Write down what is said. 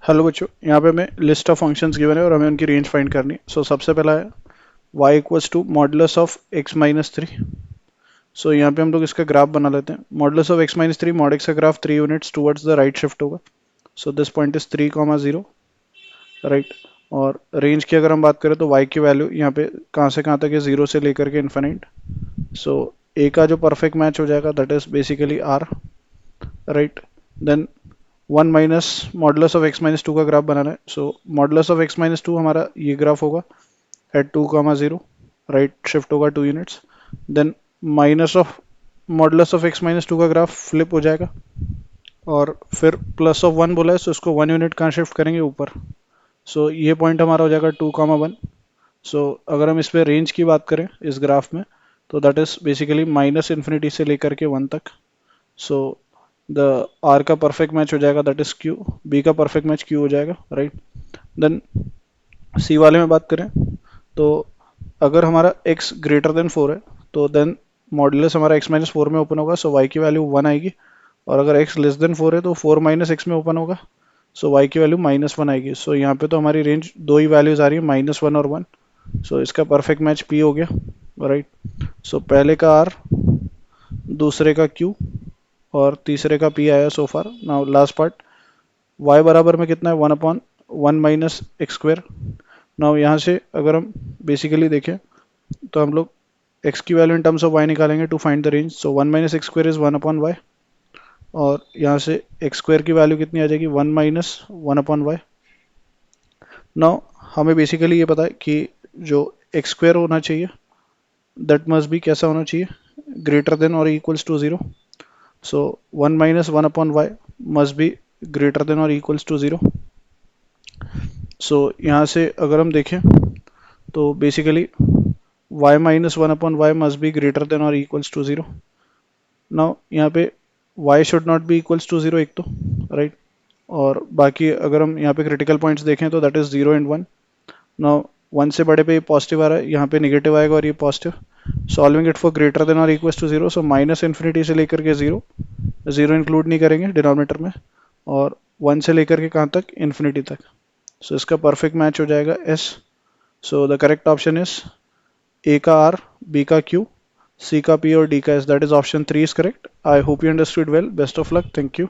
Hello बच्चों, यहाँ पे हमें लिस्ट ऑफ फंक्शंस गिवन है और हमें उनकी रेंज फाइंड करनी है। सो सबसे पहला है y equals to modulus of x-3। So यहाँ पे हम लोग इसका ग्राफ बना लेते हैं। Modulus of x-3, mod x का graph 3 units towards the right shift होगा। So this point is 3, 0, right. और रेंज की अगर हम बात करें तो y की वैल्यू यहाँ पे कहाँ से कहाँ तक है, 0 से लेकर के इन्फिनिट। सो a का जो परफेक्ट मैच हो जाएगा that is basically r, right. Then 1 - modulus of x-2 का ग्राफ बनाना है। सो मॉडुलस ऑफ x-2 हमारा ये ग्राफ होगा एट 2, 0, राइट शिफ्ट होगा 2 units. Then minus of modulus of x-2 का ग्राफ फ्लिप हो जाएगा और फिर प्लस ऑफ 1 बोला है, सो इसको 1 यूनिट कहाँ शिफ्ट करेंगे, ऊपर। सो ये पॉइंट हमारा हो जाएगा 2, 1। सो अगर हम इस पे रेंज की बात करें इस ग्राफ में, तो that is basically minus infinity से लेकर के 1 तक। सो द आर का परफेक्ट मैच हो जाएगा दैट इज क्यू, बी का परफेक्ट मैच क्यू हो जाएगा, राइट। देन सी वाले में बात करें तो अगर हमारा x ग्रेटर देन 4 है तो देन मॉडुलस हमारा x-4 में ओपन होगा, सो y की वैल्यू 1 आएगी। और अगर x लेस देन 4 है तो 4 - x में ओपन होगा, सो y की वैल्यू -1 आएगी। सो यहाँ पे तो हमारी रेंज दो ही वैल्यूज आ रही है, -1 और 1। सो इसका परफेक्ट मैच p हो गया, राइट। सो पहले का r, दूसरे का q और तीसरे का p आया सो फार। नाउ लास्ट पार्ट, y बराबर में कितना है, 1/1 - x²। नाउ यहाँ से अगर हम बेसिकली देखें तो हम लोग x की value in terms of y निकालेंगे to find the range. So 1 - x² is 1/y। और यहाँ से x² की वैल्यू कितनी आ जाएगी, 1 - 1/y। नाउ हमें बेसिकली ये पता है कि जो x² होना चाहिए दैट मस्ट बी कैसा होना चाहिए, ग्रेटर देन और equals to 0। So 1 - 1/y must be greater than और इक्वल्स टू 0। सो यहाँ से अगर हम देखें तो basically y - 1/y must be greater than और इक्वल्स टू 0। नाउ यहाँ पे y should not be equals to 0 एक तो, राइट। और बाकी अगर हम यहाँ पे क्रिटिकल पॉइंट्स देखें तो दैट इज 0 एंड 1। नाउ 1 से बड़े पे ये पॉजिटिव आ रहा है, यहाँ पे नेगेटिव आएगा और ये positive. Solving it for greater than और equals to 0, so minus infinity से लेकर के 0, 0 इंक्लूड नहीं करेंगे डिनोमिनेटर में, और 1 से लेकर के कहाँ तक, इन्फिनिटी तक। सो इसका परफेक्ट मैच हो जाएगा S। So the correct option is A का R, B का Q, C का P और D का S, that is option 3 is correct. I hope you understood well. Best of luck, thank you.